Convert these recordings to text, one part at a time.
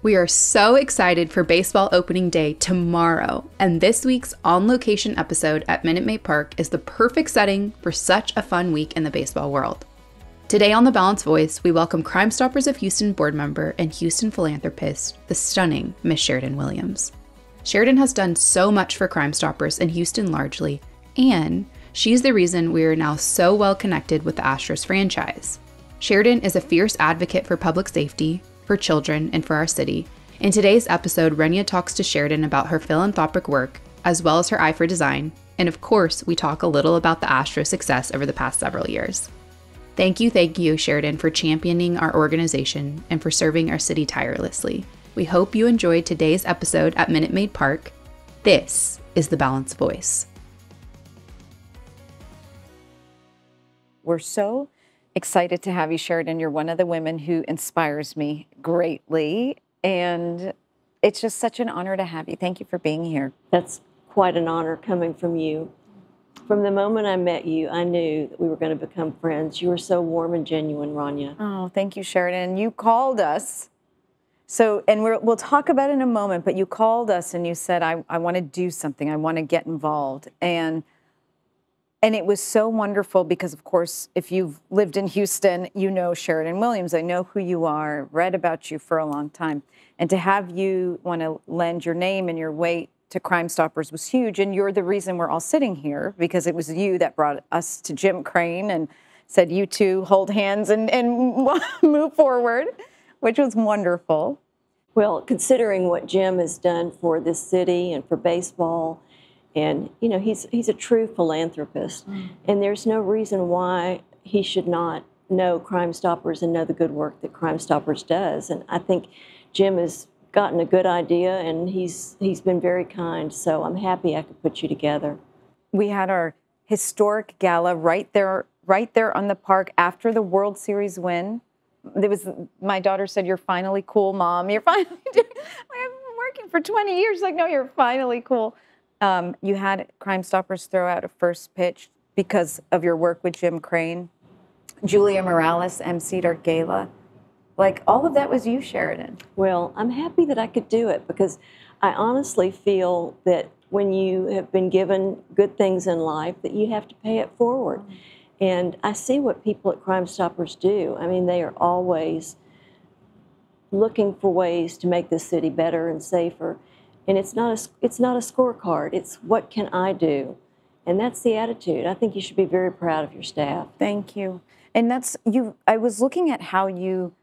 We are so excited for baseball opening day tomorrow, and this week's on-location episode at Minute Maid Park is the perfect setting for such a fun week in the baseball world. Today on The Balanced Voice, we welcome Crime Stoppers of Houston board member and Houston philanthropist, the stunning Miss Sheridan Williams. Sheridan has done so much for Crime Stoppers in Houston largely, and she's the reason we are now so well connected with the Astros franchise. Sheridan is a fierce advocate for public safety, for children, and for our city. In today's episode, Renia talks to Sheridan about her philanthropic work, as well as her eye for design, and of course, we talk a little about the Astros' success over the past several years. Thank you, Sheridan, for championing our organization and for serving our city tirelessly. We hope you enjoyed today's episode at Minute Maid Park. This is The Balanced Voice. We're so excited to have you, Sheridan. You're one of the women who inspires me greatly, and it's just such an honor to have you. Thank you for being here. That's quite an honor coming from you. From the moment I met you, I knew that we were going to become friends. You were so warm and genuine, Rania. Oh, thank you, Sheridan. You called us. And we'll talk about it in a moment, but you called us and you said, I want to do something. I want to get involved. And it was so wonderful because, of course, if you've lived in Houston, you know Sheridan Williams. I know who you are, read about you for a long time. And to have you want to lend your name and your weight to Crime Stoppers was huge. And you're the reason we're all sitting here, because it was you that brought us to Jim Crane and said, you two hold hands and move forward, which was wonderful. Well, considering what Jim has done for this city and for baseball, and, you know, he's a true philanthropist, and there's no reason why he should not know Crime Stoppers and know the good work that Crime Stoppers does. And I think Jim has gotten a good idea, and he's been very kind, so I'm happy I could put you together. We had our historic gala right there on the park after the World Series win. My daughter said, "You're finally cool, Mom. You're finally I've been working for 20 years." Like, no, you're finally cool. You had Crime Stoppers throw out a first pitch because of your work with Jim Crane. Julia Morales emceed our gala. Like, all of that was you, Sheridan. Well, I'm happy that I could do it, because I honestly feel that when you have been given good things in life, that you have to pay it forward. And I see what people at Crime Stoppers do. I mean, they are always looking for ways to make this city better and safer. And it's not a scorecard. It's what can I do? And that's the attitude. I think you should be very proud of your staff. Thank you. And that's you. I was looking at how you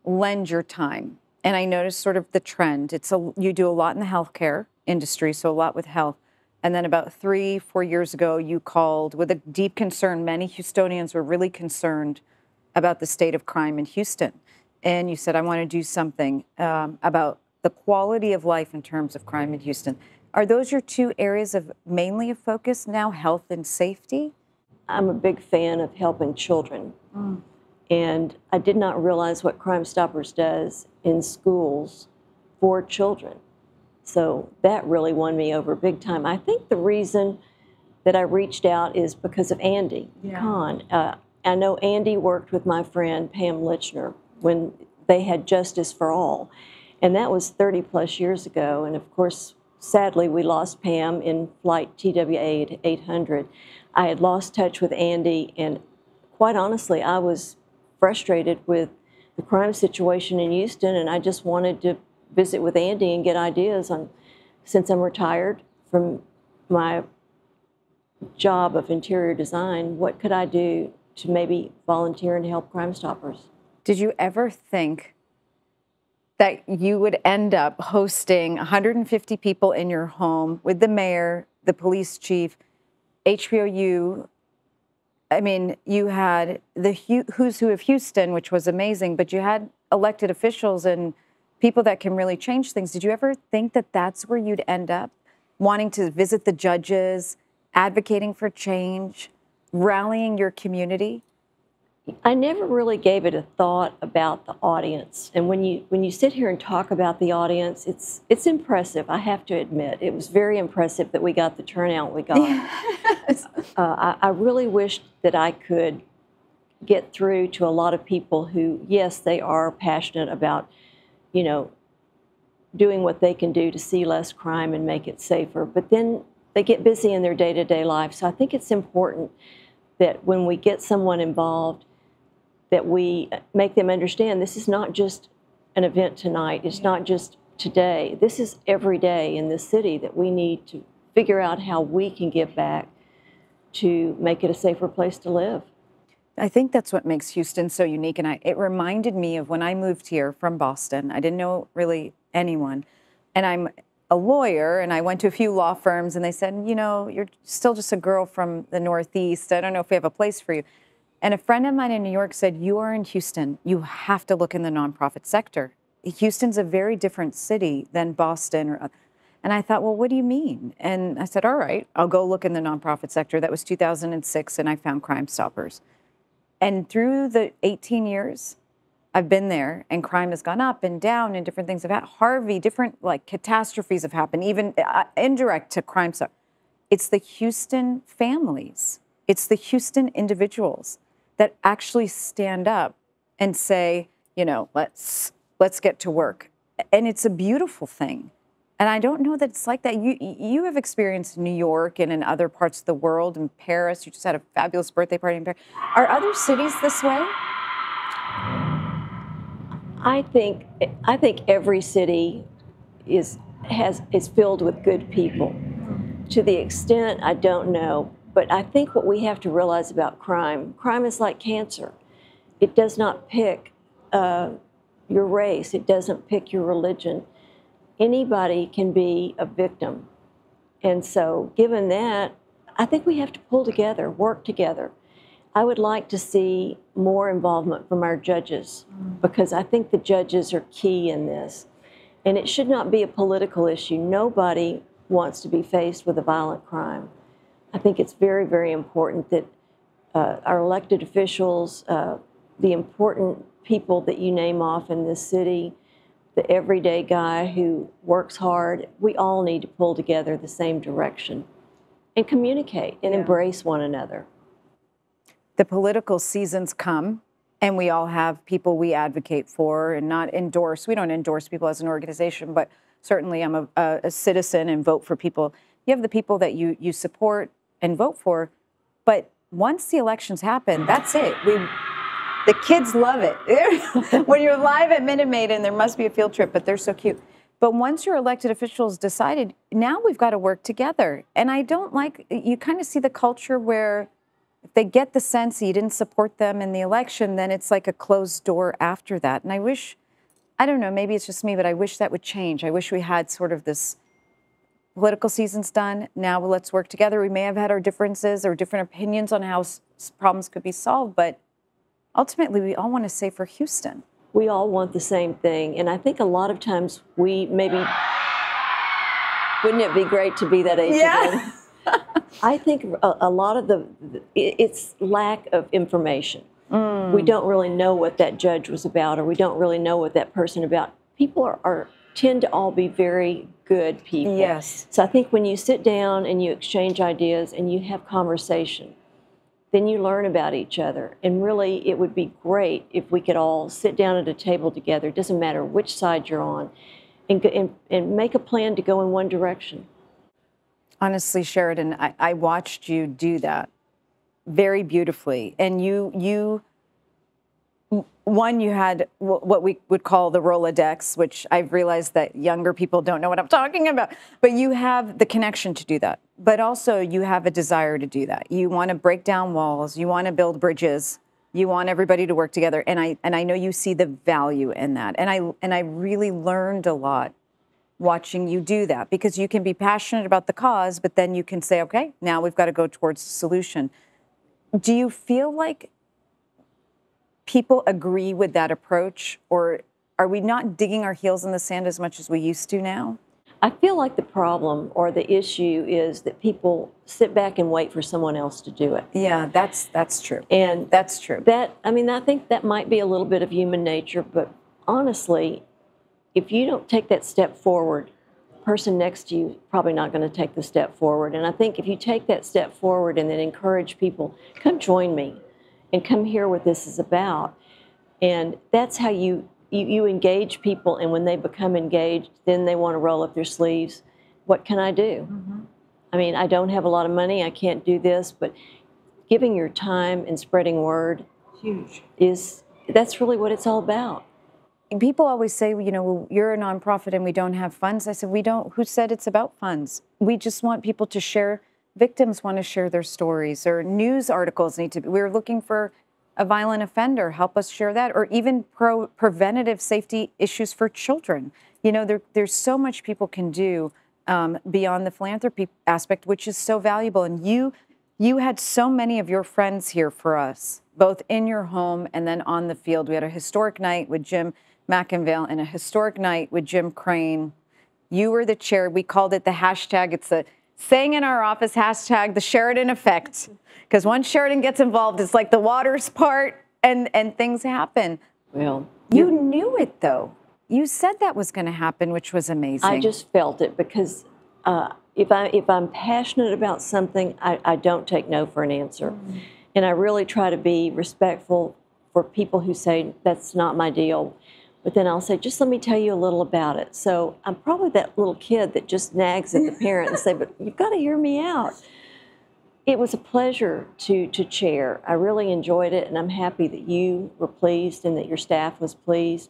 lend your time, and I noticed sort of the trend. You do a lot in the healthcare industry, so a lot with health. And then about 3-4 years ago, you called with a deep concern. Many Houstonians were really concerned about the state of crime in Houston. And you said, I want to do something about the quality of life in terms of crime in Houston. Are those your two areas of mainly of focus now, health and safety? I'm a big fan of helping children. And I did not realize what Crime Stoppers does in schools for children. So that really won me over big time. I think the reason that I reached out is because of Andy Kahn. I know Andy worked with my friend Pam Lichner when they had Justice for All. And that was 30 plus years ago. And of course, sadly, we lost Pam in flight TWA 800. I had lost touch with Andy, and quite honestly, I was frustrated with the crime situation in Houston, and I just wanted to visit with Andy and get ideas on, since I'm retired from my job of interior design, what could I do to maybe volunteer and help Crime Stoppers? Did you ever think that you would end up hosting 150 people in your home with the mayor, the police chief, HBOU? I mean, you had the who's who of Houston, which was amazing, but you had elected officials and people that can really change things. Did you ever think that that's where you'd end up, wanting to visit the judges, advocating for change, rallying your community? I never really gave it a thought about the audience. And when you sit here and talk about the audience, it's impressive, I have to admit. It was very impressive that we got the turnout we got. Yes. I really wished that I could get through to a lot of people who, yes, they are passionate about, you know, doing what they can do to see less crime and make it safer. But then they get busy in their day-to-day life. So I think it's important that when we get someone involved, that we make them understand this is not just an event tonight. It's not just today. This is every day in this city that we need to figure out how we can give back to make it a safer place to live. I think that's what makes Houston so unique. And it reminded me of when I moved here from Boston. I didn't know really anyone. And I'm a lawyer, and I went to a few law firms, and they said, you know, you're still just a girl from the Northeast. I don't know if we have a place for you. And a friend of mine in New York said, you are in Houston. You have to look in the nonprofit sector. Houston's a very different city than Boston. And I thought, well, what do you mean? And I said, all right, I'll go look in the nonprofit sector. That was 2006, and I found Crime Stoppers. And through the 18 years I've been there, and crime has gone up and down, and different things have happened. Harvey, different like catastrophes have happened, even indirect to Crime Stoppers. It's the Houston families. It's the Houston individuals that actually stand up and say, you know, let's get to work. And it's a beautiful thing. And I don't know that it's like that. You have experience in New York and in other parts of the world, in Paris. You just had a fabulous birthday party in Paris. Are other cities this way? I think every city is filled with good people. To the extent, I don't know. But I think what we have to realize about crime is like cancer. It does not pick your race. It doesn't pick your religion. Anybody can be a victim. And so given that, I think we have to pull together, work together. I would like to see more involvement from our judges, because I think the judges are key in this. And it should not be a political issue. Nobody wants to be faced with a violent crime. I think it's very, very important that our elected officials, the important people that you name off in this city, the everyday guy who works hard, we all need to pull together the same direction and communicate and embrace one another. The political seasons come, and we all have people we advocate for and not endorse. We don't endorse people as an organization, but certainly I'm a citizen and vote for people. You have the people that you support and vote for, but once the elections happen, that's it. The kids love it. When you're live at Minute Maid, and there must be a field trip, but they're so cute. But once your elected officials decided, now we've got to work together. And I don't like, you kind of see the culture where if they get the sense that you didn't support them in the election, then it's like a closed door after that. And I wish, I don't know, maybe it's just me, but I wish that would change. I wish we had sort of this political season's done. Now let's work together. We may have had our differences or different opinions on how problems could be solved, but ultimately, we all want to say for Houston. We all want the same thing. And I think a lot of times we maybe, wouldn't it be great to be that age again? I think a lot of it's lack of information. We don't really know what that judge was about, or we don't really know what that person about. People tend to all be very good people. Yes. So I think when you sit down and you exchange ideas and you have conversation, then you learn about each other. And really, it would be great if we could all sit down at a table together, it doesn't matter which side you're on, and make a plan to go in one direction. Honestly, Sheridan, I watched you do that very beautifully. And you had what we would call the Rolodex, which I've realized that younger people don't know what I'm talking about. But you have the connection to do that. But also you have a desire to do that. You want to break down walls. You want to build bridges. You want everybody to work together. And I know you see the value in that. And I really learned a lot watching you do that, because you can be passionate about the cause, but then you can say, okay, now we've got to go towards a solution. Do you feel like people agree with that approach, or are we not digging our heels in the sand as much as we used to now? I feel like the problem or the issue is that people sit back and wait for someone else to do it. Yeah, that's true. And that's true. I think that might be a little bit of human nature, but honestly, if you don't take that step forward, the person next to you is probably not going to take the step forward. And I think if you take that step forward and then encourage people, come join me and come hear what this is about. And that's how you you engage people, and when they become engaged, then they want to roll up their sleeves. What can I do? I mean, I don't have a lot of money. I can't do this, but giving your time and spreading word that's really what it's all about. People always say, you know, well, you're a nonprofit and we don't have funds. I said, we don't. Who said it's about funds? We just want people to share. Victims want to share their stories, or news articles need to be. We're looking for a violent offender. Help us share that, or even preventative safety issues for children. You know, there's so much people can do beyond the philanthropy aspect, which is so valuable. And you had so many of your friends here for us, both in your home and then on the field. We had a historic night with Jim McInvale and a historic night with Jim Crane. You were the chair. We called it the hashtag. It's the saying in our office, hashtag the Sheridan effect. Because once Sheridan gets involved, it's like the waters part and things happen. Well, you knew it, though. You said that was going to happen, which was amazing. I just felt it, because if I'm passionate about something, I don't take no for an answer. And I really try to be respectful for people who say, that's not my deal. But then I'll say, just let me tell you a little about it. So I'm probably that little kid that just nags at the parent and say, but you've got to hear me out. It was a pleasure to chair. I really enjoyed it, and I'm happy that you were pleased and that your staff was pleased.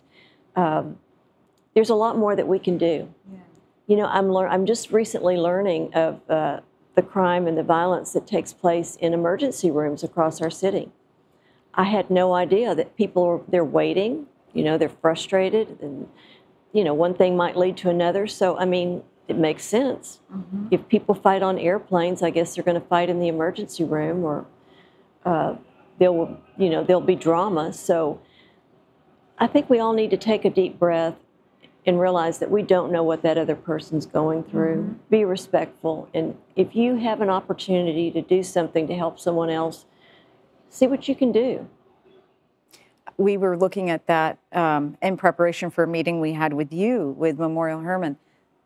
There's a lot more that we can do. Yeah. You know, I'm just recently learning of the crime and the violence that takes place in emergency rooms across our city. I had no idea that they're waiting. You know, they're frustrated, and, you know, one thing might lead to another. So, I mean, it makes sense. If people fight on airplanes, I guess they're going to fight in the emergency room, or there'll be drama. So I think we all need to take a deep breath and realize that we don't know what that other person's going through. Be respectful. And if you have an opportunity to do something to help someone else, see what you can do. We were looking at that in preparation for a meeting we had with you, with Memorial Hermann.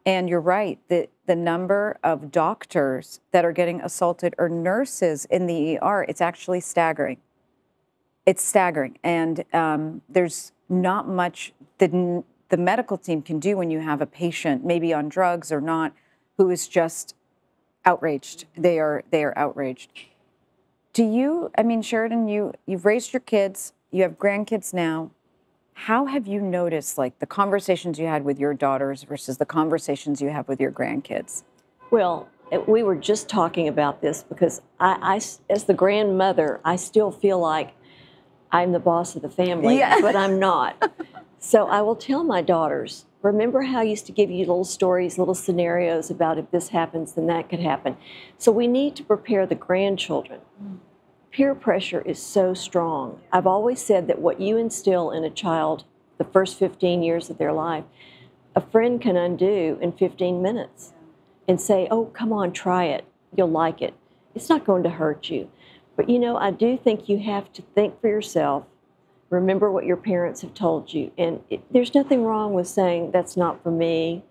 And you're right, the number of doctors that are getting assaulted, or nurses in the ER, it's actually staggering. It's staggering. And there's not much the medical team can do when you have a patient, maybe on drugs or not, who is just outraged. They are outraged. Do you, I mean, Sheridan, you've raised your kids, you have grandkids now. How have you noticed, like, the conversations you had with your daughters versus the conversations you have with your grandkids? Well, we were just talking about this, because I as the grandmother, I still feel like I'm the boss of the family, but I'm not. So I will tell my daughters, remember how I used to give you little stories, little scenarios about if this happens, then that could happen. So we need to prepare the grandchildren. Peer pressure is so strong. I've always said that what you instill in a child the first 15 years of their life, a friend can undo in 15 minutes and say, oh, come on, try it. You'll like it. It's not going to hurt you. But, you know, I do think you have to think for yourself. Remember what your parents have told you. And there's nothing wrong with saying, that's not for me.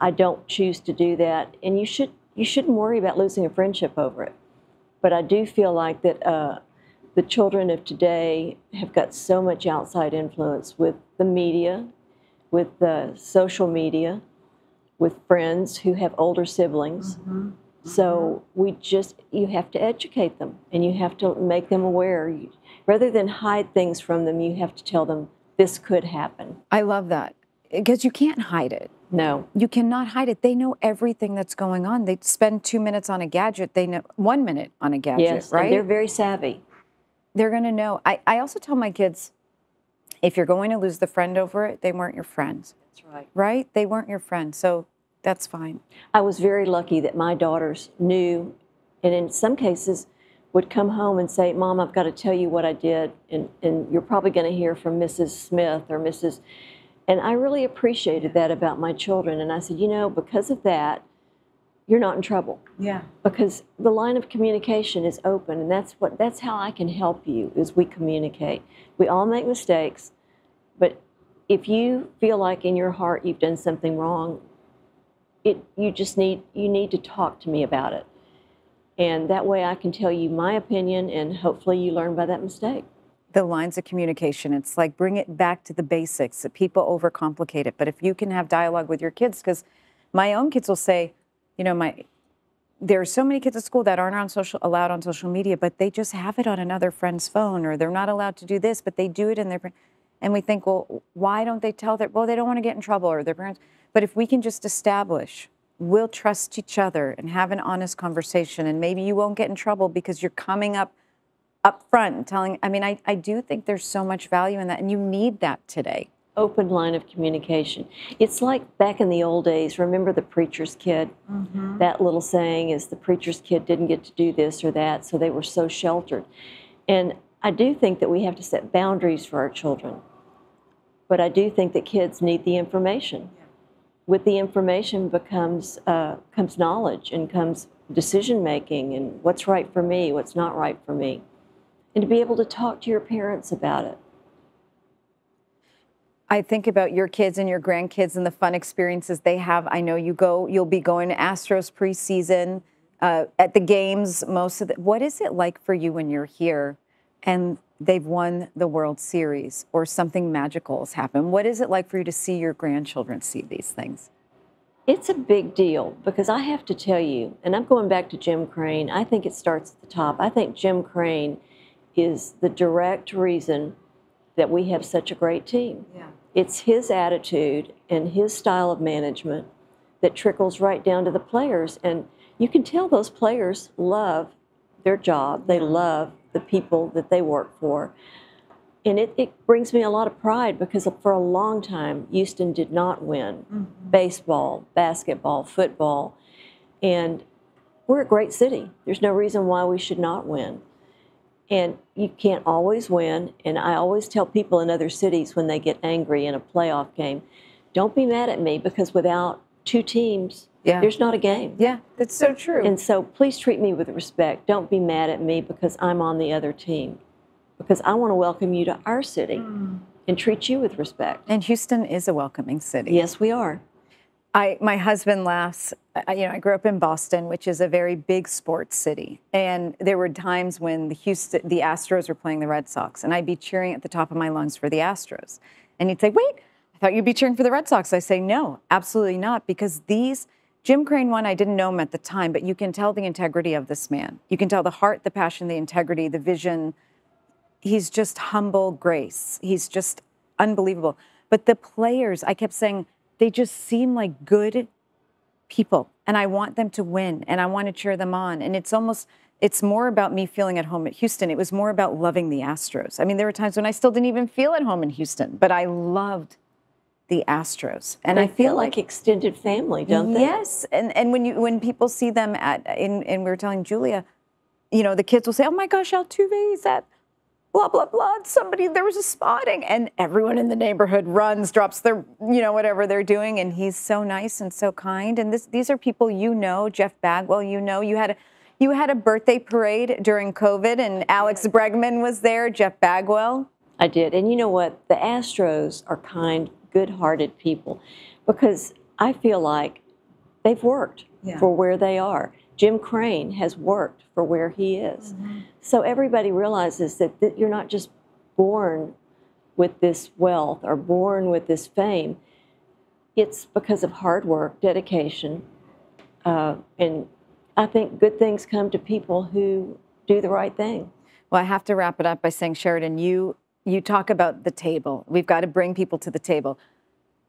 I don't choose to do that. And you shouldn't worry about losing a friendship over it. But I do feel like that the children of today have got so much outside influence with the media, with the social media, with friends who have older siblings. So you have to educate them, and you have to make them aware. Rather than hide things from them, you have to tell them this could happen. I love that, because you can't hide it. No. You cannot hide it. They know everything that's going on. They spend 2 minutes on a gadget. They know 1 minute on a gadget, yes, right? And they're very savvy. They're going to know. I also tell my kids, if you're going to lose the friend over it, they weren't your friends. That's right. Right? They weren't your friends, so that's fine. I was very lucky that my daughters knew, and in some cases would come home and say, Mom, I've got to tell you what I did, and you're probably going to hear from Mrs. Smith or Mrs. And I really appreciated that about my children. And I said, you know, because of that, you're not in trouble. Yeah. Because the line of communication is open, and that's how I can help you, is we communicate. We all make mistakes, but if you feel like in your heart you've done something wrong, you need to talk to me about it. And that way I can tell you my opinion, and hopefully you learn by that mistake. the lines of communication. It's like bring it back to the basics. That people overcomplicate it. But if you can have dialogue with your kids, because my own kids will say, you know, there are so many kids at school that aren't allowed on social media, but they just have it on another friend's phone, or they're not allowed to do this, but they do it in their. And we think, well, why don't they tell well, they don't want to get in trouble, or their parents. But if we can just establish, we'll trust each other and have an honest conversation, and maybe you won't get in trouble because you're coming up front and telling. I mean, I do think there's so much value in that, and you need that today. Open line of communication. It's like back in the old days, remember the preacher's kid? Mm-hmm. That little saying is the preacher's kid didn't get to do this or that, so they were so sheltered. And I do think that we have to set boundaries for our children. But I do think that kids need the information. Yeah. With the information comes knowledge, and comes decision making, and what's right for me, what's not right for me. And to be able to talk to your parents about it. I think about your kids and your grandkids and the fun experiences they have. I know you'll be going to Astros preseason, at the games, what is it like for you when you're here and they've won the World Series or something magical has happened? What is it like for you to see your grandchildren see these things? It's a big deal, because I have to tell you, and I'm going back to Jim Crane, I think it starts at the top. I think Jim Crane is the direct reason that we have such a great team. Yeah. It's his attitude and his style of management that trickles right down to the players. And you can tell those players love their job. They love the people that they work for. And it brings me a lot of pride, because for a long time, Houston did not win baseball, basketball, football. And we're a great city. There's no reason why we should not win. And you can't always win. And I always tell people in other cities when they get angry in a playoff game, don't be mad at me, because without two teams, there's not a game. Yeah, that's so true. And so please treat me with respect. Don't be mad at me because I'm on the other team. Because I want to welcome you to our city and treat you with respect. And Houston is a welcoming city. Yes, we are. My husband laughs. I grew up in Boston, which is a very big sports city. And there were times when the Astros were playing the Red Sox, and I'd be cheering at the top of my lungs for the Astros. And he'd say, wait, I thought you'd be cheering for the Red Sox. I say, no, absolutely not, because Jim Crane won, I didn't know him at the time, but you can tell the integrity of this man. You can tell the heart, the passion, the integrity, the vision. He's just humble grace. He's just unbelievable. But the players, I kept saying, they just seem like good people, and I want them to win, and I want to cheer them on. And it's more about me feeling at home at Houston. It was more about loving the Astros. I mean, there were times when I still didn't even feel at home in Houston, but I loved the Astros. And they I feel like extended family, don't they? Yes. And when people see them and we were telling Julia, the kids will say, oh my gosh, Altuve's at blah, blah, blah. There was a spotting. And everyone in the neighborhood runs, drops their, whatever they're doing. And he's so nice and so kind. And these are people Jeff Bagwell, you had a birthday parade during COVID, and Alex Bregman was there, Jeff Bagwell. I did. And you know what? The Astros are kind, good-hearted people, because I feel like they've worked for where they are. Jim Crane has worked for where he is. Mm-hmm. So everybody realizes that you're not just born with this wealth or born with this fame. It's because of hard work, dedication, and I think good things come to people who do the right thing. Well, I have to wrap it up by saying, Sheridan, you talk about the table. We've got to bring people to the table.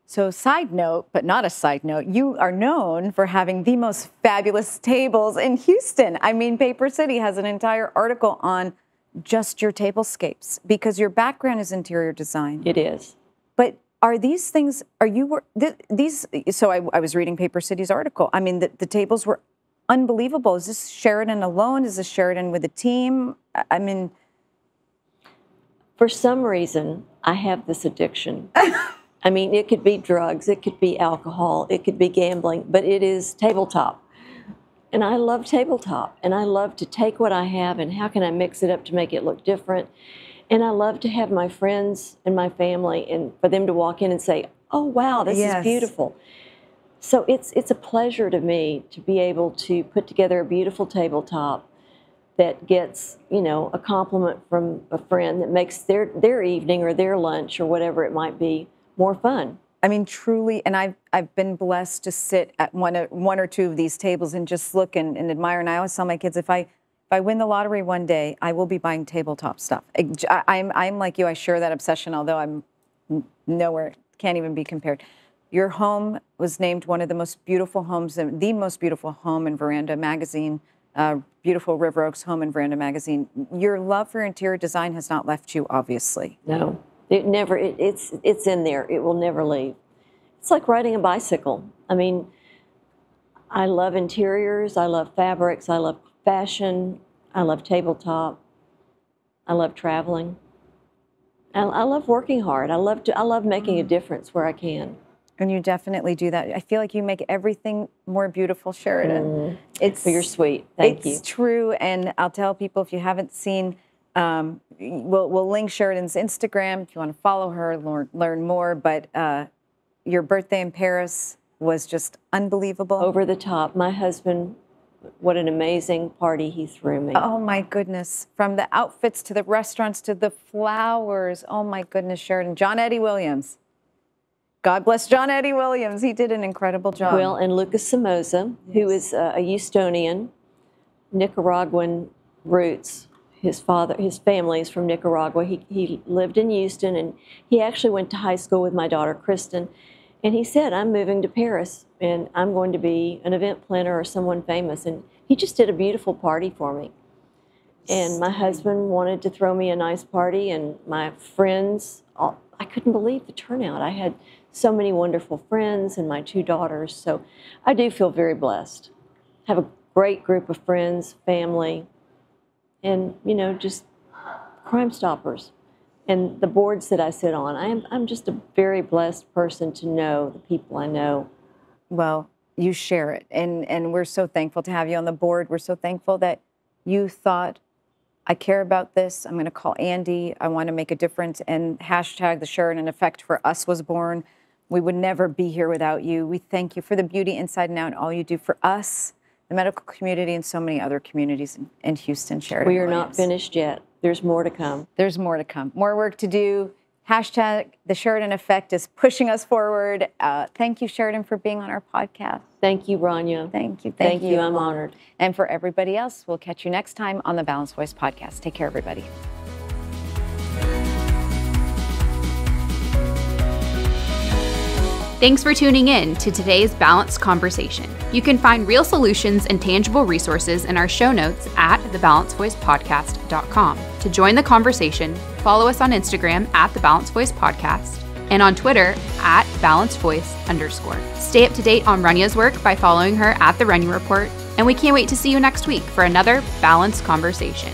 So side note, but not a side note, you are known for having the most fabulous tables in Houston. I mean, Paper City has an entire article on just your tablescapes, because your background is interior design. It is. But are these things, so I was reading Paper City's article. I mean, the tables were unbelievable. Is this Sheridan alone? Is this Sheridan with a team? I mean, for some reason, I have this addiction. I mean, it could be drugs, it could be alcohol, it could be gambling, but it is tabletop. And I love tabletop, and I love to take what I have and how can I mix it up to make it look different. And I love to have my friends and my family, and for them to walk in and say, oh, wow, this is beautiful. So it's a pleasure to me to be able to put together a beautiful tabletop that gets, a compliment from a friend that makes their evening or their lunch or whatever it might be more fun. I mean, truly, and I've been blessed to sit at one or two of these tables and just look and admire. And I always tell my kids, if I win the lottery one day, I will be buying tabletop stuff. I'm like you. I share that obsession, although I'm nowhere, can't even be compared. Your home was named one of the most beautiful homes, the most beautiful home in Veranda magazine. Beautiful River Oaks Home and Veranda magazine. Your love for interior design has not left you, obviously. No, it never. It's in there. It will never leave. It's like riding a bicycle. I mean, I love interiors. I love fabrics. I love fashion. I love tabletop. I love traveling. I love working hard. I love making a difference where I can. And you definitely do that. I feel like you make everything more beautiful, Sheridan. You're sweet. Thank you. It's true, and I'll tell people, if you haven't seen, we'll link Sheridan's Instagram if you want to follow her, learn more. But your birthday in Paris was just unbelievable. Over the top. My husband, what an amazing party he threw me. Oh, my goodness. From the outfits to the restaurants to the flowers. Oh, my goodness, Sheridan. John Eddie Williams. God bless John Eddie Williams. He did an incredible job. Well, and Lucas Somoza, who is a Houstonian, Nicaraguan roots. His family is from Nicaragua. He lived in Houston, and he actually went to high school with my daughter, Kristen. And he said, I'm moving to Paris, and I'm going to be an event planner or someone famous. And he just did a beautiful party for me. And my husband wanted to throw me a nice party, and my friends, I couldn't believe the turnout. I had so many wonderful friends and my two daughters. So I do feel very blessed. Have a great group of friends, family, and, just Crime Stoppers. And the boards that I sit on, I'm just a very blessed person to know the people I know. Well, you share it. And we're so thankful to have you on the board. We're so thankful that you thought, I care about this. I'm going to call Andy. I want to make a difference. And hashtag the Sheridan Effect for us was born. We would never be here without you. We thank you for the beauty inside and out and all you do for us, the medical community, and so many other communities in Houston, Sheridan. We are not finished yet. There's more to come. There's more to come. More work to do. Hashtag the Sheridan Effect is pushing us forward. Thank you, Sheridan, for being on our podcast. Thank you, Rania. Thank you. Thank you. I'm honored. And for everybody else, we'll catch you next time on the Balanced Voice podcast. Take care, everybody. Thanks for tuning in to today's Balanced Conversation. You can find real solutions and tangible resources in our show notes at thebalancedvoicepodcast.com. To join the conversation, follow us on Instagram at The Balanced Voice Podcast and on Twitter at @BalancedVoice_. Stay up to date on Rania's work by following her at The Rania Report, and we can't wait to see you next week for another Balanced Conversation.